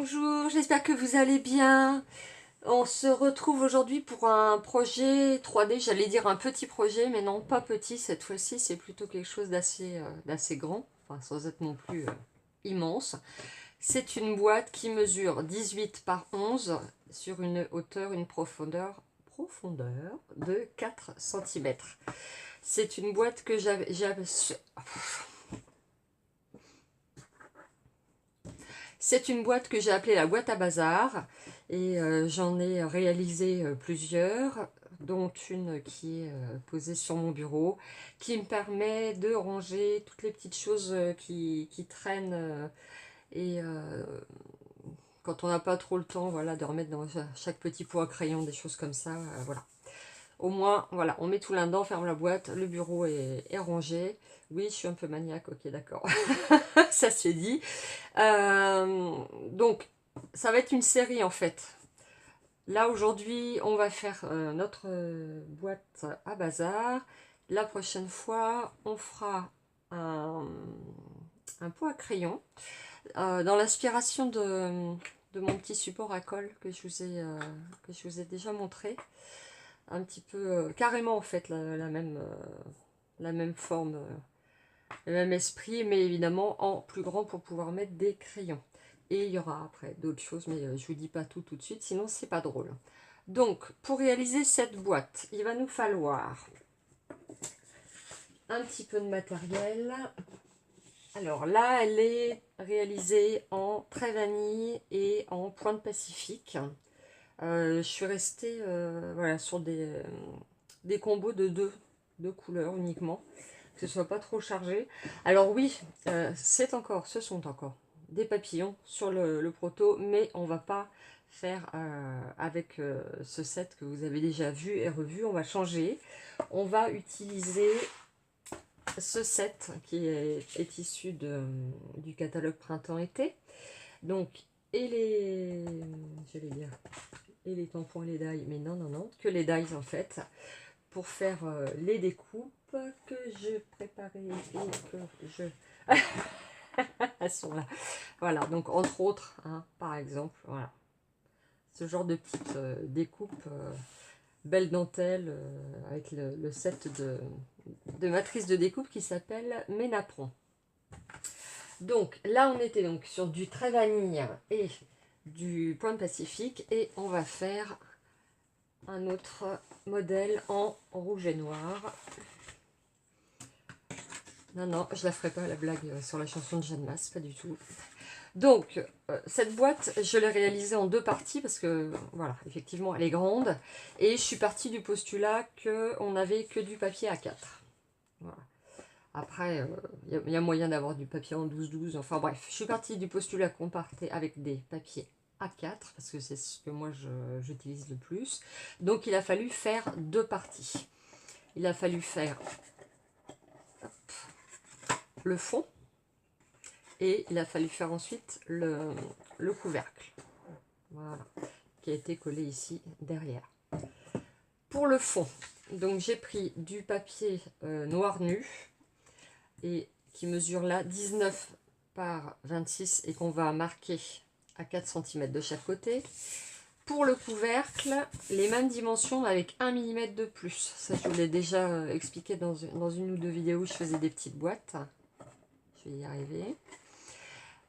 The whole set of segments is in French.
Bonjour, j'espère que vous allez bien. On se retrouve aujourd'hui pour un projet 3D, j'allais dire un petit projet, mais non, pas petit cette fois-ci, c'est plutôt quelque chose d'assez grand, enfin sans être non plus immense. C'est une boîte qui mesure 18 par 11 sur une hauteur, une profondeur de 4 cm. C'est une boîte que C'est une boîte que j'ai appelée la boîte à bazar et j'en ai réalisé plusieurs, dont une qui est posée sur mon bureau, qui me permet de ranger toutes les petites choses qui traînent et quand on n'a pas trop le temps, voilà, de remettre dans chaque petit pot à crayon des choses comme ça, voilà. Au moins, voilà, on met tout là-dedans, on ferme la boîte, le bureau est rangé. Oui, je suis un peu maniaque, ok, d'accord. Ça c'est dit. Donc, ça va être une série en fait. Là aujourd'hui, on va faire notre boîte à bazar. La prochaine fois, on fera un pot à crayon dans l'inspiration de mon petit support à colle que je vous ai déjà montré. Un petit peu, carrément en fait, la même forme, le même esprit, mais évidemment en plus grand pour pouvoir mettre des crayons. Et il y aura après d'autres choses, mais je vous dis pas tout de suite, sinon c'est pas drôle. Donc, pour réaliser cette boîte, il va nous falloir un petit peu de matériel. Alors là, elle est réalisée en trait vanille et en pointe pacifique. Je suis restée voilà, sur des combos de deux couleurs uniquement, que ce soit pas trop chargé. Alors oui, ce sont encore des papillons sur le proto, mais on va pas faire avec ce set que vous avez déjà vu et revu. On va changer. On va utiliser ce set qui est issu du catalogue printemps-été. Donc, et les, j'allais dire, et les tampons et les dies, mais non, que les dies en fait, pour faire les découpes que je préparais et que je... Elles sont là. Voilà, donc entre autres, hein, par exemple, voilà, ce genre de petite découpe, belle dentelle, avec le set de matrice de découpe qui s'appelle Ménapron. Donc là, on était donc sur du trait vanille et du point pacifique, et on va faire un autre modèle en rouge et noir. Non, je la ferai pas la blague sur la chanson de Jeanne Masse, pas du tout. Donc, cette boîte, je l'ai réalisée en deux parties parce que, voilà, effectivement, elle est grande. Et je suis partie du postulat qu'on n'avait que du papier A4. Voilà. Après, y a moyen d'avoir du papier en 12-12. Enfin bref, je suis partie du postulat qu'on partait avec des papiers A4 parce que c'est ce que moi j'utilise le plus. Donc, il a fallu faire deux parties. Il a fallu faire le fond et il a fallu faire ensuite le couvercle, voilà, qui a été collé ici derrière. Pour le fond, donc j'ai pris du papier noir nu et qui mesure là 19 par 26 et qu'on va marquer à 4 cm de chaque côté. Pour le couvercle, les mêmes dimensions avec 1 mm de plus. Ça, je vous l'ai déjà expliqué dans une ou deux vidéos où je faisais des petites boîtes. Je vais y arriver.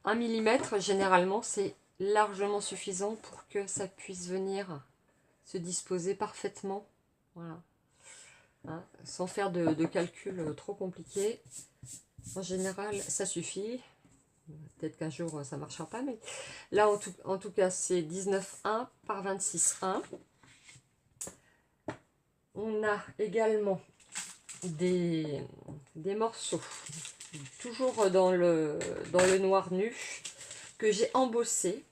1 mm, généralement, c'est largement suffisant pour que ça puisse venir se disposer parfaitement. Voilà. Hein, sans faire de calcul trop compliqué. En général, ça suffit. Peut-être qu'un jour, ça ne marchera pas. Mais là, en tout cas, c'est 19,1 par 26,1. On a également des morceaux, toujours dans le noir nu, que j'ai embossé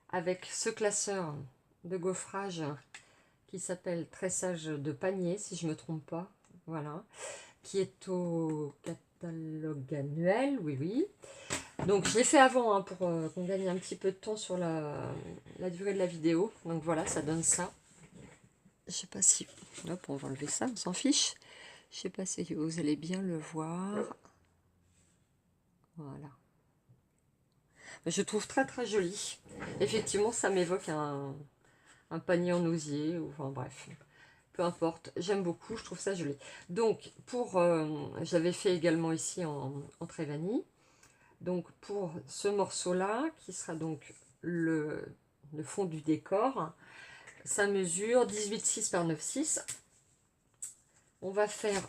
avec ce classeur de gaufrage qui s'appelle Tressage de panier, si je ne me trompe pas, voilà, qui est au catalogue annuel, oui. Donc je l'ai fait avant hein, pour qu'on gagne un petit peu de temps sur la durée de la vidéo. Donc voilà, ça donne ça. Je sais pas si... Hop, on va enlever ça, on s'en fiche. Je sais pas si vous allez bien le voir. Voilà. Je trouve très très joli. Effectivement, ça m'évoque un panier en osier, ou enfin bref, peu importe, j'aime beaucoup, je trouve ça joli. Donc, j'avais fait également ici en trait vanille. Donc, pour ce morceau-là, qui sera donc le fond du décor, ça mesure 18,6 par 9,6. On va faire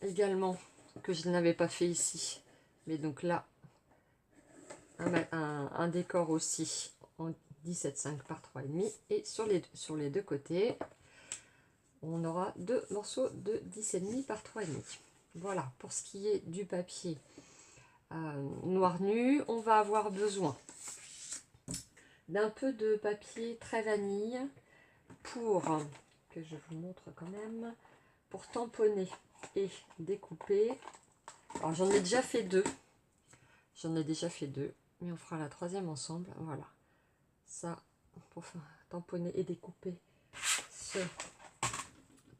également, que je n'avais pas fait ici, mais donc là, un décor aussi en 17,5 par 3,5. Et sur les deux côtés, on aura deux morceaux de 10,5 par 3,5. Voilà, pour ce qui est du papier noir nu, on va avoir besoin d'un peu de papier très vanille pour, que je vous montre quand même, pour tamponner et découper. Alors j'en ai déjà fait deux, mais on fera la troisième ensemble. Voilà, ça pour tamponner et découper ce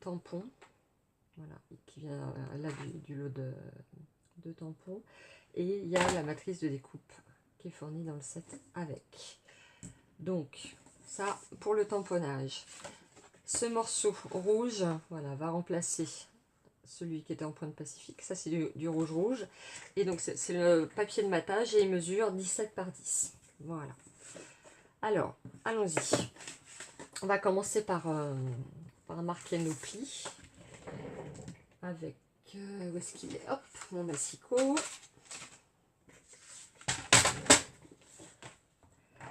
tampon, voilà, qui vient là du lot de tampons. Et il y a la matrice de découpe qui est fournie dans le set avec. Donc ça pour le tamponnage. Ce morceau rouge, voilà, va remplacer celui qui était en pointe pacifique. Ça c'est du rouge. Et donc c'est le papier de matage et il mesure 17 par 10. Voilà. Alors, allons-y. On va commencer par marquer nos plis. Avec, où est-ce qu'il est? Hop, mon massicot.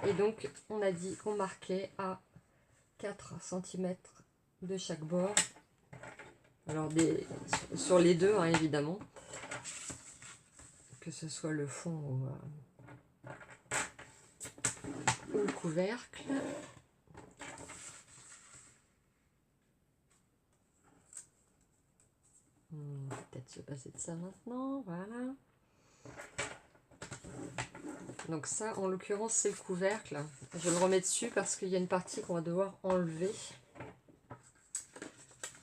Et donc, on a dit qu'on marquait à 4 cm de chaque bord. Alors, sur les deux, hein, évidemment. Que ce soit le fond ou le couvercle. On va peut-être se passer de ça maintenant. Voilà. Donc ça, en l'occurrence, c'est le couvercle. Je le remets dessus parce qu'il y a une partie qu'on va devoir enlever.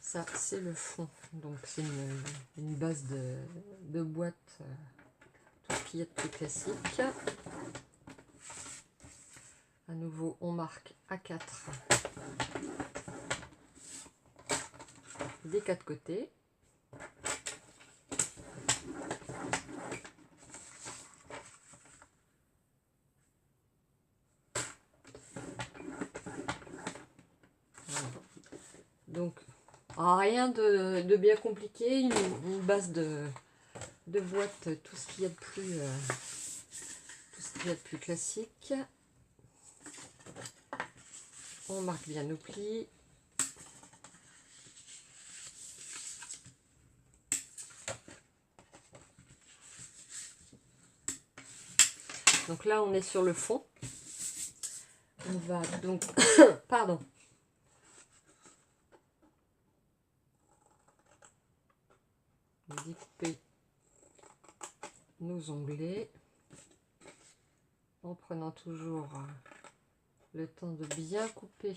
Ça, c'est le fond. Donc c'est une base de boîte, tout ce qu'il y a de plus classique. À nouveau, on marque A4 des 4 côtés. Donc, rien de bien compliqué, une base de boîte, tout ce qu'il y a de plus classique. On marque bien nos plis. Donc là, on est sur le fond. On va donc, pardon. Découper nos onglets en prenant toujours le temps de bien couper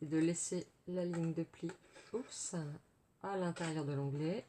et de laisser la ligne de pli à l'intérieur de l'onglet.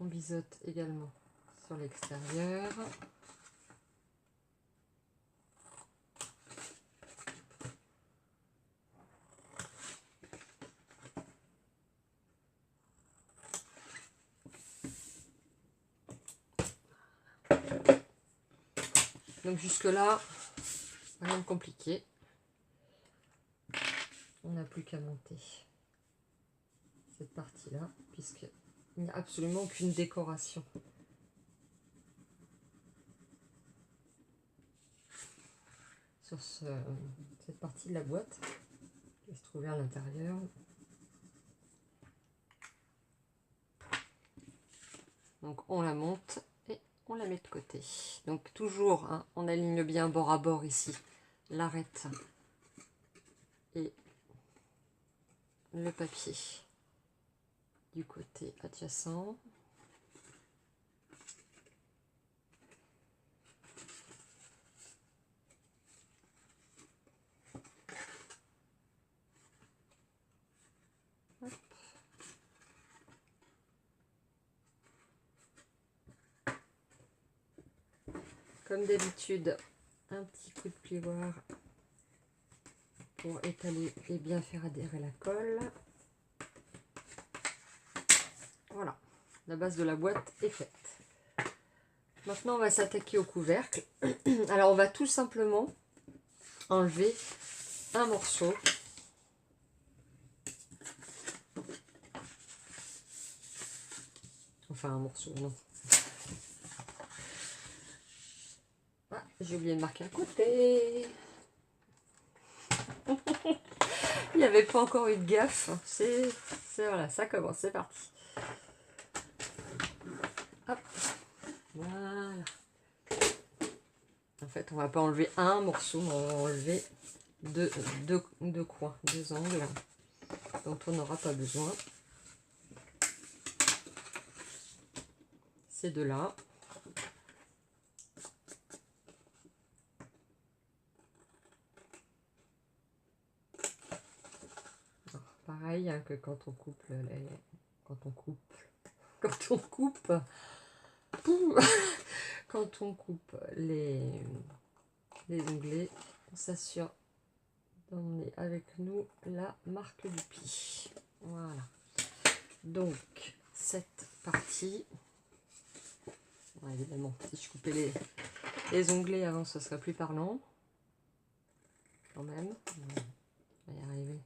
On biseaute également sur l'extérieur. Donc jusque là, rien de compliqué. On n'a plus qu'à monter cette partie-là, puisqu'il n'y a absolument aucune décoration. Sur cette partie de la boîte qui se trouvait à l'intérieur. Donc on la monte et on la met de côté. Donc toujours, hein, on aligne bien bord à bord ici l'arête et le papier du côté adjacent. Hop. Comme d'habitude, un petit coup de plioir pour étaler et bien faire adhérer la colle. Voilà, la base de la boîte est faite. Maintenant, on va s'attaquer au couvercle. Alors, on va tout simplement enlever un morceau. Enfin, un morceau, non. Ah, j'ai oublié de marquer un côté. Il n'y avait pas encore eu de gaffe. C'est voilà, ça commence, c'est parti. Hop, voilà. En fait, on va pas enlever un morceau, mais on va enlever deux coins, deux angles dont on n'aura pas besoin. Ces deux-là. Pareil hein, que quand on coupe quand on coupe quand on coupe les onglets, on s'assure d'emmener avec nous la marque du pli. Voilà. Donc cette partie, bon, évidemment, si je coupais les onglets avant, ce serait plus parlant. Quand même, on va y arriver.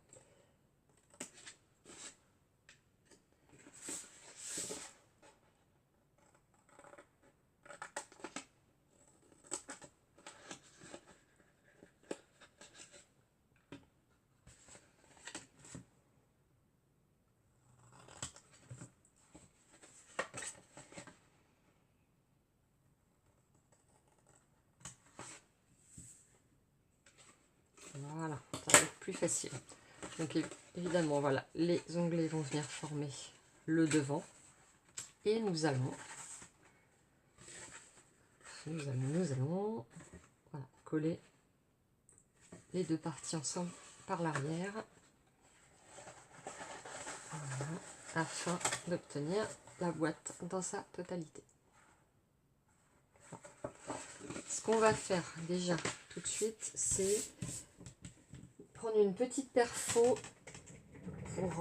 Voilà, ça va être plus facile. Donc évidemment, voilà, les onglets vont venir former le devant. Et nous allons voilà, coller les deux parties ensemble par l'arrière. Voilà, afin d'obtenir la boîte dans sa totalité. Ce qu'on va faire déjà tout de suite, c'est prendre une petite perfo pour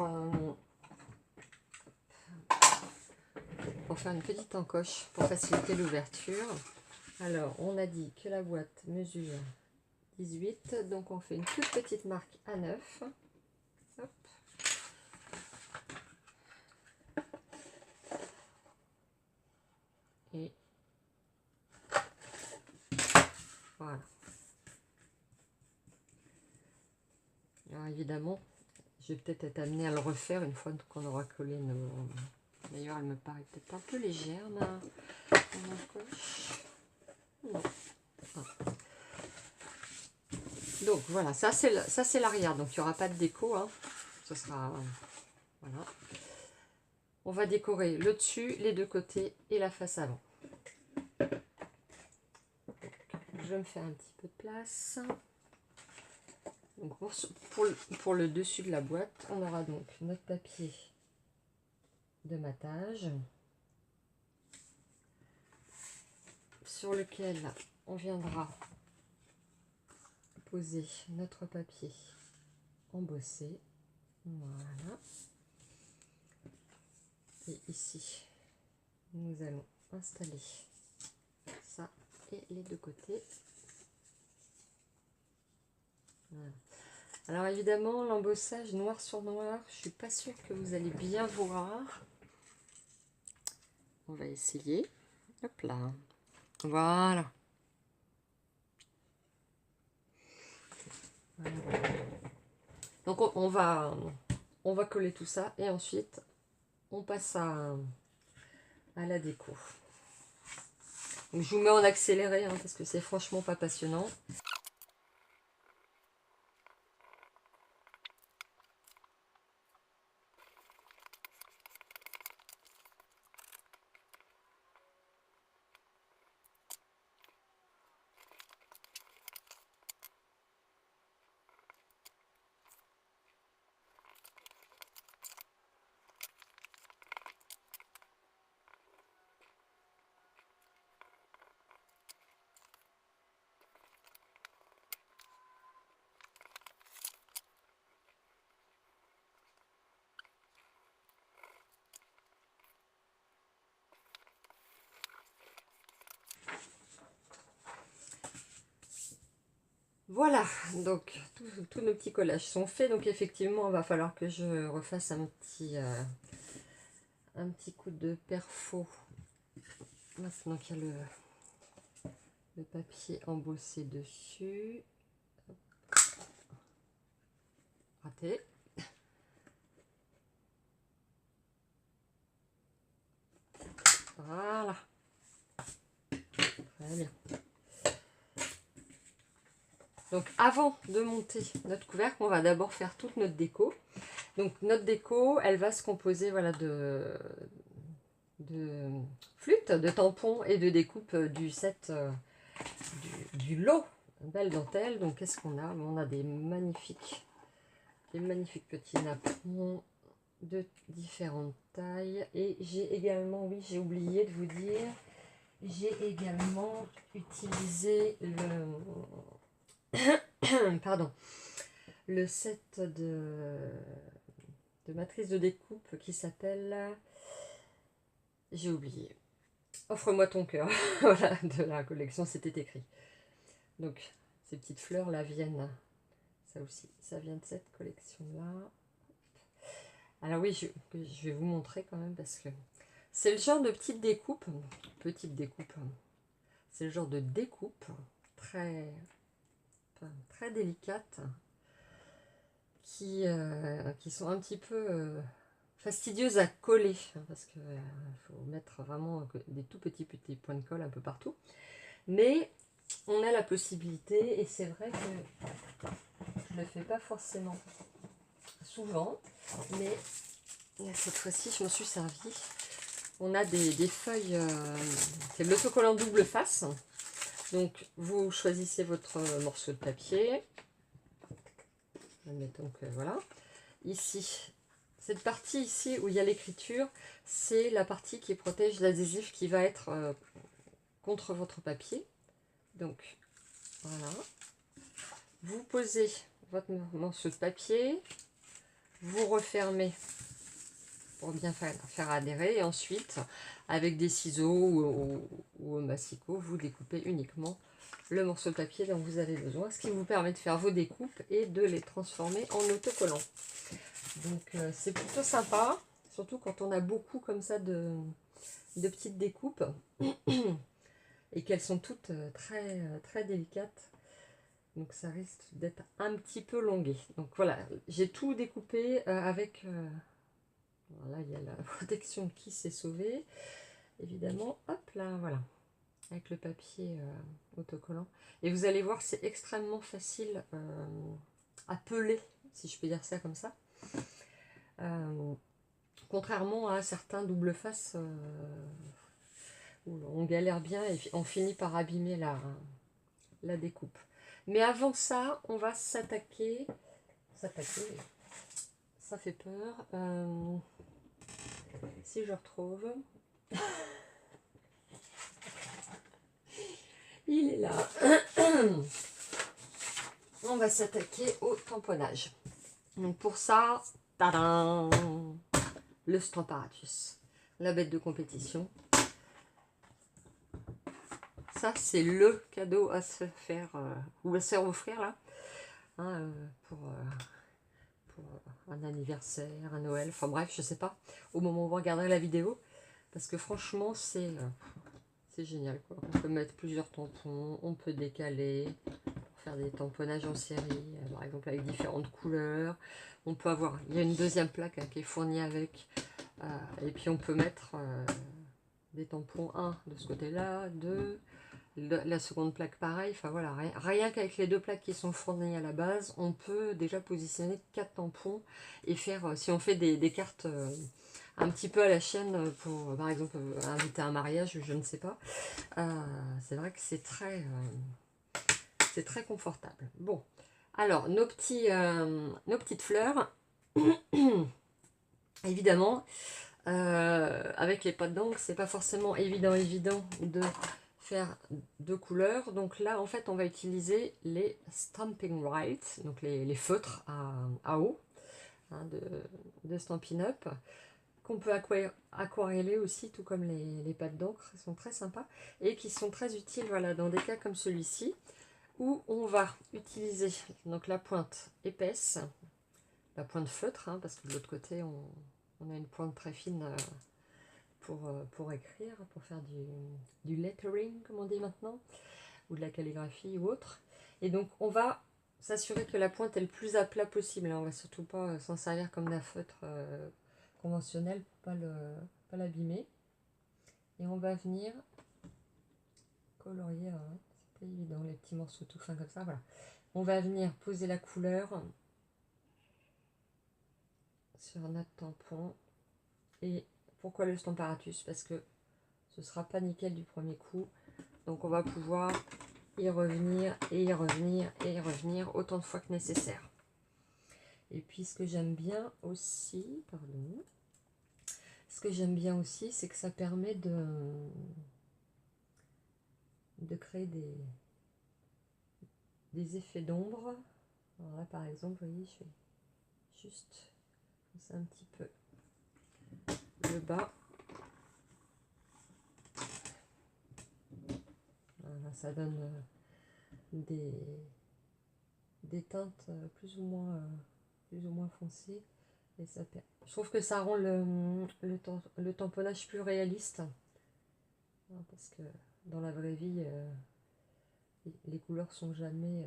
faire une petite encoche pour faciliter l'ouverture. Alors, on a dit que la boîte mesure 18, donc on fait une toute petite marque à 9. Hop. Et voilà. Alors évidemment, je vais peut-être être amenée à le refaire une fois qu'on aura collé nos... D'ailleurs, elle me paraît peut-être un peu légère, ma encoche. Non. Ah. Donc voilà, ça c'est l'arrière, donc il n'y aura pas de déco, hein. Ce sera... voilà. On va décorer le dessus, les deux côtés et la face avant. Je vais me faire un petit peu de place. Donc pour le dessus de la boîte, on aura donc notre papier de matage sur lequel on viendra poser notre papier embossé. Voilà. Et ici, nous allons installer ça et les deux côtés. Voilà. Alors évidemment, l'embossage noir sur noir, je suis pas sûre que vous allez bien voir. On va essayer. Hop là. Voilà. Voilà. Donc on va coller tout ça et ensuite on passe à la déco. Donc, je vous mets en accéléré hein, parce que c'est franchement pas passionnant. Voilà, donc tous nos petits collages sont faits. Donc effectivement, il va falloir que je refasse un petit coup de perfo. Maintenant qu'il y a le papier embossé dessus. Raté. Voilà. Très bien. Donc avant de monter notre couvercle, on va d'abord faire toute notre déco. Donc notre déco, elle va se composer voilà, de flûtes, de tampons et de découpe du set du lot belle dentelle. Donc qu'est-ce qu'on a? On a des magnifiques petits napperons de différentes tailles. Et j'ai également, oui, j'ai oublié de vous dire, j'ai également utilisé pardon, le set de matrice de découpe qui s'appelle, j'ai oublié, Offre-moi ton cœur, voilà, de la collection, c'était écrit. Donc ces petites fleurs là viennent, ça aussi, ça vient de cette collection là. Alors oui, je vais vous montrer quand même parce que c'est le genre de petite découpe, c'est le genre de découpe très, très délicate qui sont un petit peu fastidieuses à coller parce qu'il faut mettre vraiment des tout petits points de colle un peu partout. Mais on a la possibilité, et c'est vrai que je ne le fais pas forcément souvent, mais cette fois-ci je m'en suis servi. On a des feuilles, c'est de l'autocollant double face. Donc vous choisissez votre morceau de papier. Admettons que voilà. Ici, cette partie ici où il y a l'écriture, c'est la partie qui protège l'adhésif qui va être contre votre papier. Donc voilà. Vous posez votre morceau de papier, vous refermez pour bien faire adhérer, et ensuite avec des ciseaux ou au massicot, vous découpez uniquement le morceau de papier dont vous avez besoin, ce qui vous permet de faire vos découpes et de les transformer en autocollants. Donc c'est plutôt sympa, surtout quand on a beaucoup comme ça de petites découpes et qu'elles sont toutes très délicates. Donc ça risque d'être un petit peu longué. Donc voilà, j'ai tout découpé avec... là, il y a la protection qui s'est sauvée. Évidemment, hop là, voilà. Avec le papier autocollant. Et vous allez voir, c'est extrêmement facile à peler, si je peux dire ça comme ça. Contrairement à certains double face où on galère bien et on finit par abîmer la découpe. Mais avant ça, on va s'attaquer. Ça fait peur. Si je retrouve. Il est là. On va s'attaquer au tamponnage. Donc pour ça, tadam, le Stamparatus, la bête de compétition. Ça, c'est le cadeau à se faire, ou à se faire offrir là, hein, pour un anniversaire, un Noël, enfin bref, je sais pas, au moment où vous regarderez la vidéo, parce que franchement, c'est génial, quoi. On peut mettre plusieurs tampons, on peut décaler, pour faire des tamponnages en série, par exemple avec différentes couleurs. On peut avoir, il y a une deuxième plaque hein, qui est fournie avec, et puis on peut mettre des tampons, un de ce côté-là, deux, la seconde plaque pareil, enfin voilà, rien qu'avec les deux plaques qui sont fournies à la base, on peut déjà positionner 4 tampons et faire, si on fait des cartes un petit peu à la chaîne pour, par exemple, inviter à un mariage, je ne sais pas, c'est vrai que c'est très confortable. Bon, alors, nos petites fleurs, évidemment, avec les pâtes d'encre, c'est pas forcément évident de faire deux couleurs. Donc là, en fait, on va utiliser les Stampin' Right, donc les feutres à eau hein, de Stampin' Up, qu'on peut aquareller aussi, tout comme les pâtes d'encre. Elles sont très sympas et qui sont très utiles voilà, dans des cas comme celui-ci, où on va utiliser donc la pointe épaisse, la pointe feutre, hein, parce que de l'autre côté on a une pointe très fine pour écrire, pour faire du lettering comme on dit maintenant, ou de la calligraphie ou autre. Et donc on va s'assurer que la pointe est le plus à plat possible, hein. On va surtout pas s'en servir comme d'un feutre conventionnel pour pas l'abîmer. Et on va venir colorier, hein. C'est pas évident les petits morceaux tout fins comme ça, voilà. On va venir poser la couleur sur notre tampon. Et pourquoi le Stamparatus? Parce que ce sera pas nickel du premier coup. Donc on va pouvoir y revenir et y revenir et y revenir autant de fois que nécessaire. Et puis ce que j'aime bien aussi, pardon, ce que j'aime bien aussi, c'est que ça permet de créer des effets d'ombre. Alors là par exemple, vous voyez, je vais juste pousser un petit peu le bas. Voilà, ça donne des teintes plus ou moins foncées. Et ça, je trouve que ça rend le tamponnage plus réaliste. Parce que dans la vraie vie, les couleurs sont jamais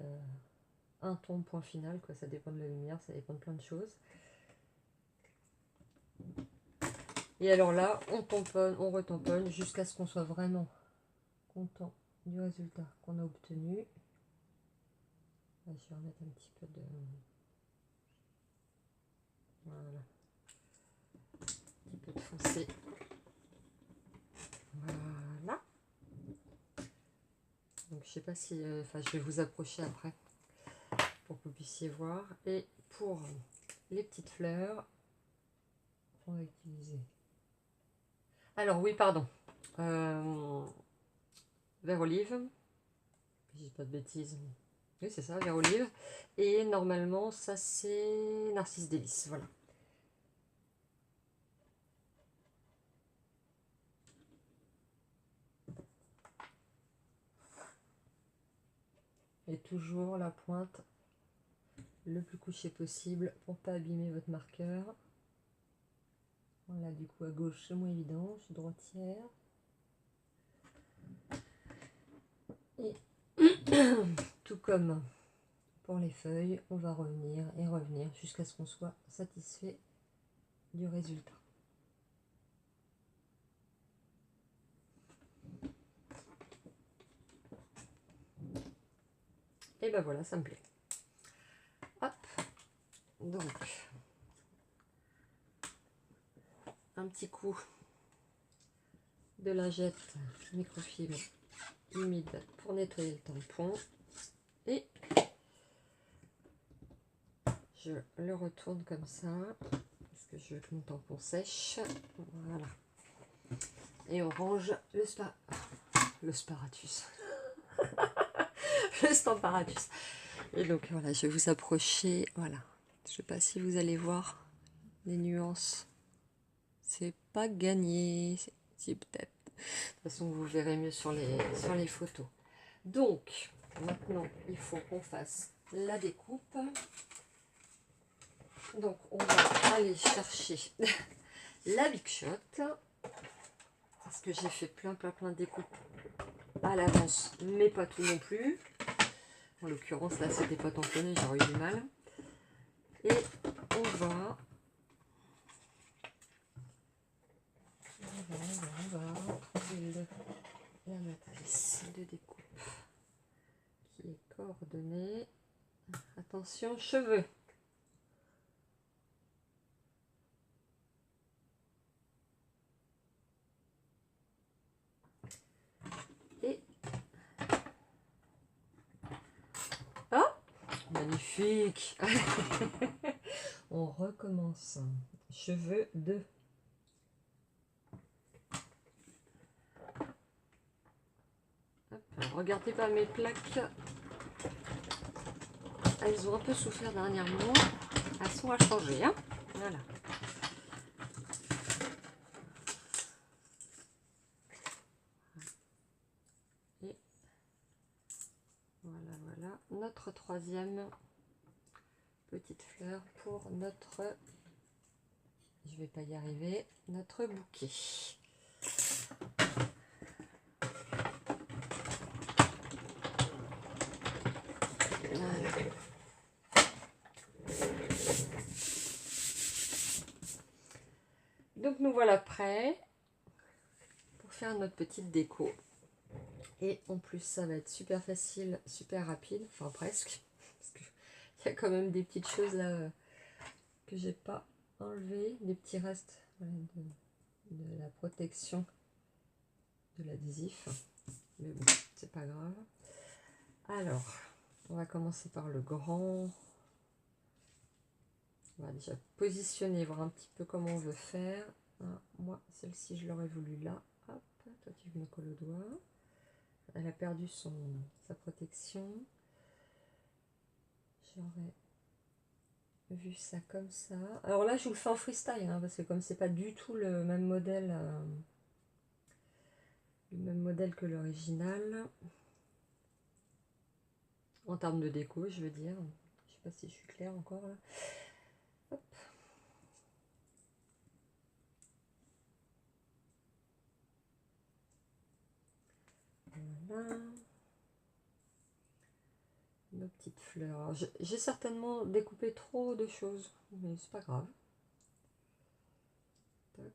un ton point final, quoi. Ça dépend de la lumière, ça dépend de plein de choses. Et alors là, on tamponne, on retamponne jusqu'à ce qu'on soit vraiment content du résultat qu'on a obtenu. Là, je vais remettre un petit peu de... Voilà. Un petit peu de foncé. Voilà. Donc je sais pas si... Enfin, je vais vous approcher après pour que vous puissiez voir. Et pour les petites fleurs, on va utiliser... Alors oui, pardon. Vert olive. Je dis pas de bêtises. Oui, c'est ça, vert olive. Et normalement, ça c'est Narcisse Délice. Voilà. Et toujours la pointe le plus couché possible pour pas abîmer votre marqueur. Voilà, du coup à gauche c'est moins évident, je suis droitière. Et tout comme pour les feuilles, on va revenir et revenir jusqu'à ce qu'on soit satisfait du résultat. Et ben voilà, ça me plaît. Hop, donc un petit coup de lingette microfibre humide pour nettoyer le tampon et je le retourne comme ça parce que je veux que mon tampon sèche. Voilà, et on range le Stamparatus. Le Stamparatus. Et donc voilà, je vais vous approcher. Voilà, je sais pas si vous allez voir les nuances. C'est pas gagné, si peut-être. De toute façon, vous verrez mieux sur les photos. Donc, maintenant, il faut qu'on fasse la découpe. Donc, on va aller chercher la Big Shot. Parce que j'ai fait plein de découpes à l'avance, mais pas tout non plus. En l'occurrence, là, c'était pas tamponné, j'aurais eu du mal. Et on va trouver la matrice de découpe qui est coordonnée. Attention, cheveux. Et oh, magnifique. On recommence. Cheveux 2. Regardez pas mes plaques. Elles ont un peu souffert dernièrement. Elles sont à changer, hein. Voilà. Et voilà. notre troisième petite fleur pour notre, je vais pas y arriver, notre bouquet. Voilà. Donc nous voilà prêts pour faire notre petite déco. Et en plus ça va être super facile, super rapide, enfin presque. Parce qu'il y a quand même des petites choses là que j'ai pas enlevées, des petits restes de la protection de l'adhésif. Mais bon, c'est pas grave. Alors, on va commencer par le grand. On va déjà positionner, voir un petit peu comment on veut faire. Moi, celle-ci, je l'aurais voulu là. Hop, toi tu me colles au doigt. Elle a perdu sa protection. J'aurais vu ça comme ça. Alors là, je vous le fais en freestyle, hein, parce que comme c'est pas du tout le même modèle que l'original, en termes de déco, je veux dire. Je sais pas si je suis claire encore là. Hop. Voilà. Nos petites fleurs. J'ai certainement découpé trop de choses, mais c'est pas grave. Tac.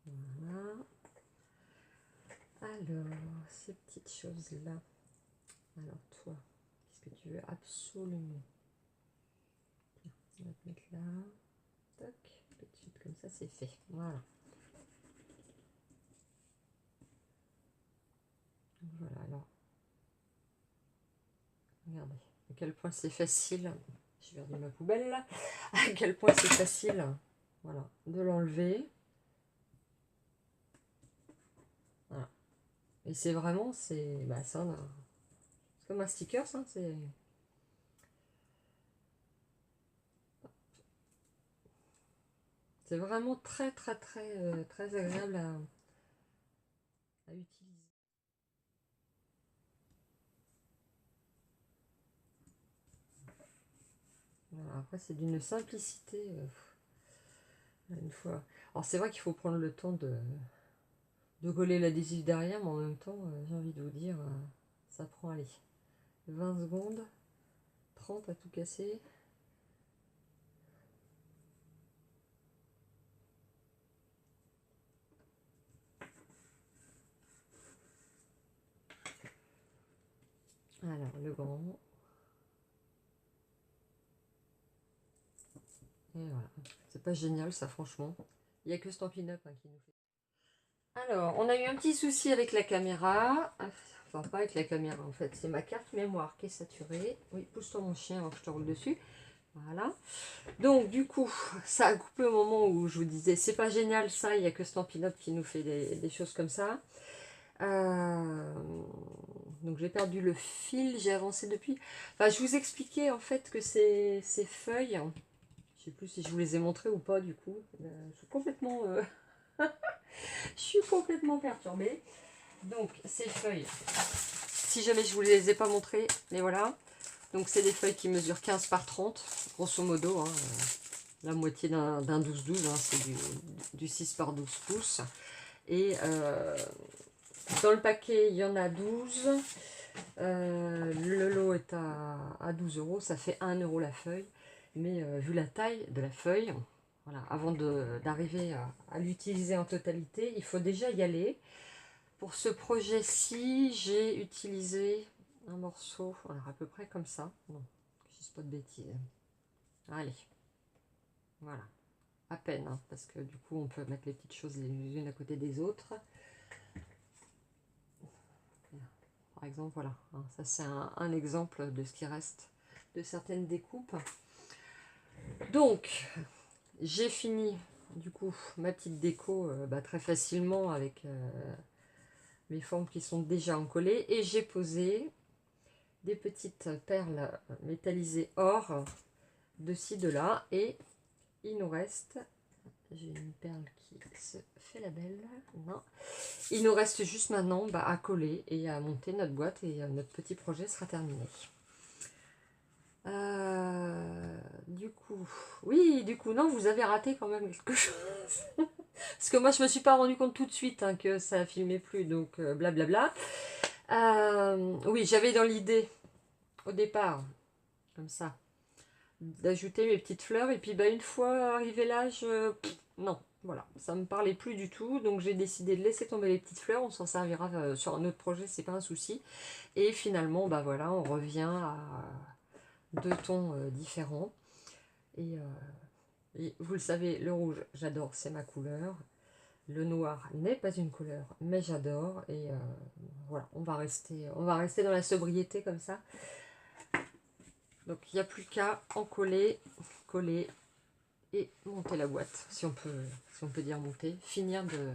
Voilà. Alors, ces petites choses-là. Alors, toi, qu'est-ce que tu veux absolument? On va te mettre là. Tac. Tout de suite, comme ça, c'est fait. Voilà. Voilà, alors. Regardez, à quel point c'est facile. J'ai perdu ma poubelle là. À quel point c'est facile, voilà, de l'enlever. Voilà. Et c'est vraiment, c'est comme un sticker, ça. C'est vraiment très très agréable à utiliser. Voilà, après, c'est d'une simplicité. Une fois. Alors, c'est vrai qu'il faut prendre le temps de coller l'adhésif derrière, mais en même temps, j'ai envie de vous dire, ça prend, allez, 20 secondes, 30 à tout casser. Alors, le grand. Et voilà. C'est pas génial, ça, franchement. Il n'y a que Stampin' Up, hein, qui nous fait. Alors, on a eu un petit souci avec la caméra. Enfin, pas avec la caméra, en fait. C'est ma carte mémoire qui est saturée. Oui, pousse-toi mon chien avant que je te roule dessus. Voilà. Donc, du coup, ça a coupé au moment où je vous disais, c'est pas génial, ça. Il n'y a que Stampin' Up qui nous fait des choses comme ça. Donc, j'ai perdu le fil. J'ai avancé depuis. Enfin, je vous expliquais, en fait, que ces feuilles... Je sais plus si je vous les ai montrées ou pas, du coup. Je suis complètement... je suis complètement perturbée. Donc, ces feuilles, si jamais je vous les ai pas montrées, mais voilà. Donc, c'est des feuilles qui mesurent 15 par 30, grosso modo. Hein, la moitié d'un 12-12, hein, c'est du 6 par 12 pouces. Et dans le paquet, il y en a 12. Le lot est à 12 €, ça fait 1 € la feuille. Mais vu la taille de la feuille, voilà, avant d'arriver à l'utiliser en totalité, il faut déjà y aller. Pour ce projet-ci, j'ai utilisé un morceau, alors à peu près comme ça. Non, je ne dis pas de bêtises. Allez, voilà, à peine, hein, parce que du coup, on peut mettre les petites choses les unes à côté des autres. Par exemple, voilà, hein, ça c'est un exemple de ce qui reste de certaines découpes. Donc, j'ai fini du coup ma petite déco très facilement avec mes formes qui sont déjà encollées, et j'ai posé des petites perles métallisées or de ci de là, et il nous reste j'ai une perle qui se fait la belle. Non. Il nous reste juste maintenant à coller et à monter notre boîte et notre petit projet sera terminé. Du coup, oui, du coup, non, vous avez raté quand même quelque chose. Parce que moi, je me suis pas rendu compte tout de suite que ça filmait plus, donc blablabla. Oui, j'avais dans l'idée, au départ, comme ça, d'ajouter mes petites fleurs. Et puis, une fois arrivé là, non, voilà, ça me parlait plus du tout. Donc, j'ai décidé de laisser tomber les petites fleurs. On s'en servira sur un autre projet, c'est pas un souci. Et finalement, voilà, on revient à 2 tons différents. Et vous le savez, le rouge, j'adore, c'est ma couleur. Le noir n'est pas une couleur, mais j'adore. Et voilà, on va rester dans la sobriété comme ça. Donc il n'y a plus qu'à en coller et monter la boîte, si on peut dire monter, finir de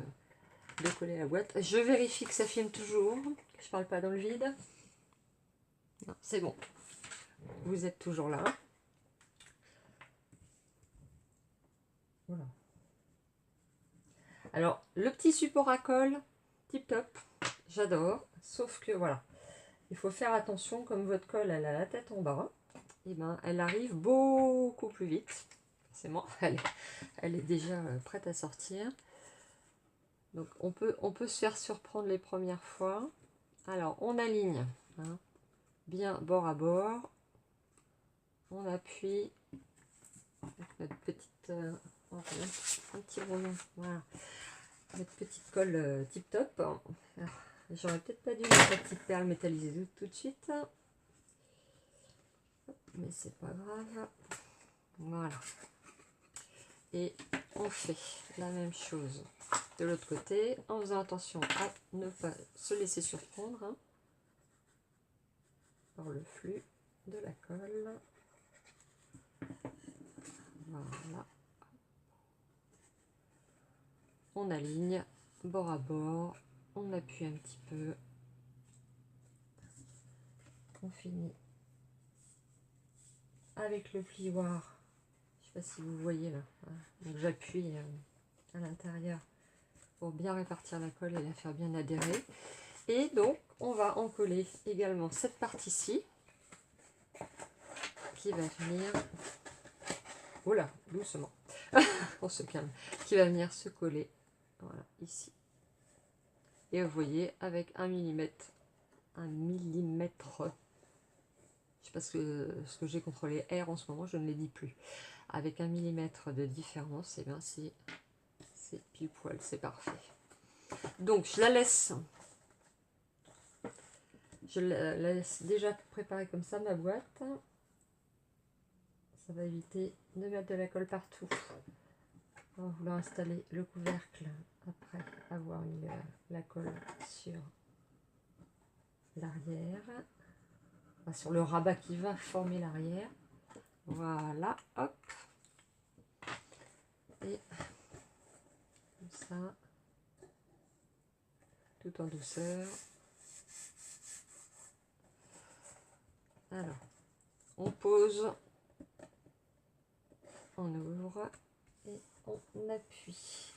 coller la boîte. Je vérifie que ça filme toujours, que je parle pas dans le vide. Non, c'est bon. Vous êtes toujours là. Voilà. Alors, le petit support à colle, tip top, j'adore. Sauf que voilà, il faut faire attention, comme votre colle, elle a la tête en bas. Et elle arrive beaucoup plus vite. Forcément, elle est déjà prête à sortir. Donc, on peut se faire surprendre les premières fois. Alors, on aligne bien bord à bord. On appuie avec notre petite... un petit rouleau. Voilà. Notre petite colle tip top. J'aurais peut-être pas dû mettre la petite perle métallisée tout de suite. Mais c'est pas grave. Voilà. Et on fait la même chose de l'autre côté en faisant attention à ne pas se laisser surprendre par le flux de la colle. Voilà. On aligne bord à bord, on appuie un petit peu, on finit avec le plioir. Je sais pas si vous voyez là. Donc j'appuie à l'intérieur pour bien répartir la colle et la faire bien adhérer. Et donc on va en coller également cette partie-ci qui va venir, oh là, doucement, on se calme, qui va venir se coller, voilà, ici. Et vous voyez, avec 1 millimètre, je sais pas ce que j'ai contre les R en ce moment, je ne les dis plus. Avec 1 millimètre de différence, et bien c'est pile poil, c'est parfait. Donc je la laisse déjà préparée comme ça, ma boîte. Ça va éviter de mettre de la colle partout. On va vouloir installer le couvercle après avoir mis la colle sur l'arrière, enfin, sur le rabat qui va former l'arrière. Voilà, hop. Et comme ça, tout en douceur. Alors, on pose, on ouvre et on appuie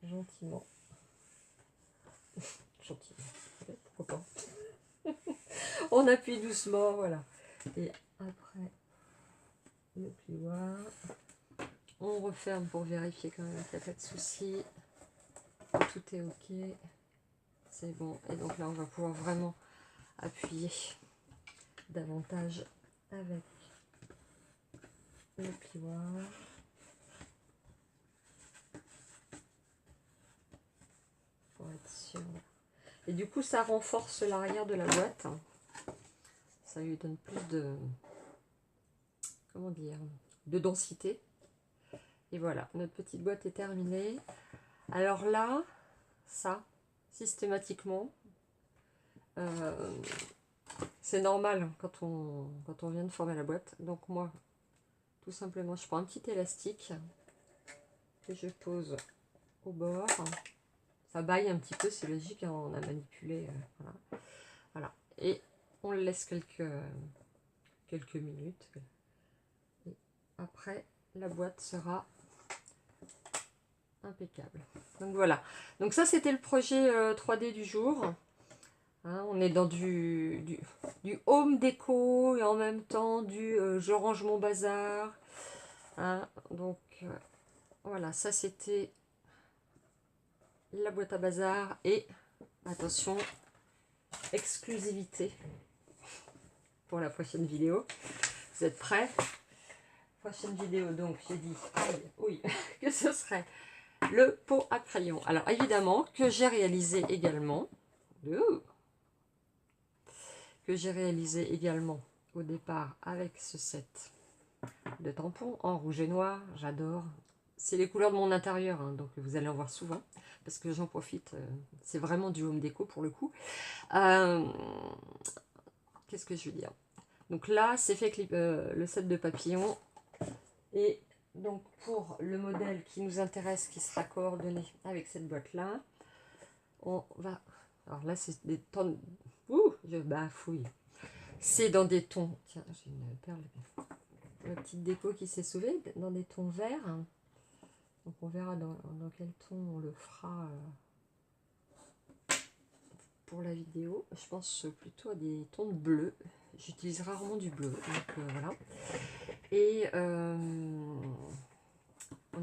gentiment. Gentiment, pourquoi pas. On appuie doucement, voilà. Et après le plioir, on referme pour vérifier quand même qu'il n'y a pas de souci. Tout est ok. C'est bon. Et donc là, on va pouvoir vraiment appuyer davantage avec le plioir. Pour être sûr. Et du coup, ça renforce l'arrière de la boîte. Ça lui donne plus de... comment dire, de densité. Et voilà, notre petite boîte est terminée. Alors là, ça, systématiquement, c'est normal quand on vient de former la boîte. Donc moi, tout simplement, je prends un petit élastique que je pose au bord. Ça baille un petit peu, c'est logique, hein, on a manipulé. Voilà. Voilà. Et on le laisse quelques minutes. Et après, la boîte sera impeccable. Donc voilà. Donc ça, c'était le projet 3D du jour. Hein, on est dans du home déco et en même temps du je range mon bazar. Hein, donc voilà, ça c'était la boîte à bazar et attention, exclusivité pour la prochaine vidéo. Vous êtes prêts? Prochaine vidéo, donc j'ai dit oui, que ce serait le pot à crayon. Alors évidemment que j'ai réalisé également, au départ avec ce set de tampons en rouge et noir. J'adore. C'est les couleurs de mon intérieur, hein, donc vous allez en voir souvent parce que j'en profite. C'est vraiment du home déco pour le coup. Qu'est-ce que je veux dire? Donc là, c'est fait avec le set de papillons. Et donc pour le modèle qui nous intéresse, qui sera coordonné avec cette boîte-là, on va... Alors là, c'est des tons... Ouh, je bafouille. C'est dans des tons... Tiens, j'ai une perle. La petite déco qui s'est sauvée, dans des tons verts. Donc on verra dans quel ton on le fera pour la vidéo. Je pense plutôt à des tons de bleu. J'utilise rarement du bleu, donc voilà. Et on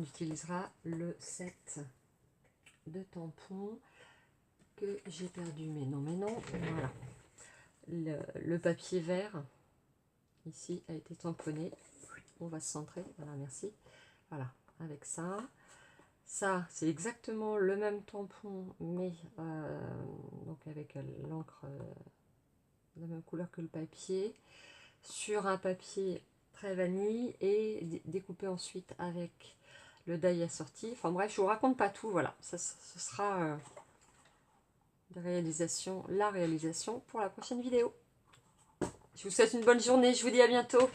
utilisera le set de tampons que j'ai perdu. Mais non, voilà. Le papier vert, ici, a été tamponné. On va se centrer. Voilà, merci. Voilà, avec ça. Ça, c'est exactement le même tampon, mais donc avec l'encre de la même couleur que le papier, sur un papier très vanille et découpé ensuite avec le die assorti. Enfin bref, je vous raconte pas tout, voilà. Ça, ce sera la réalisation pour la prochaine vidéo. Je vous souhaite une bonne journée, je vous dis à bientôt.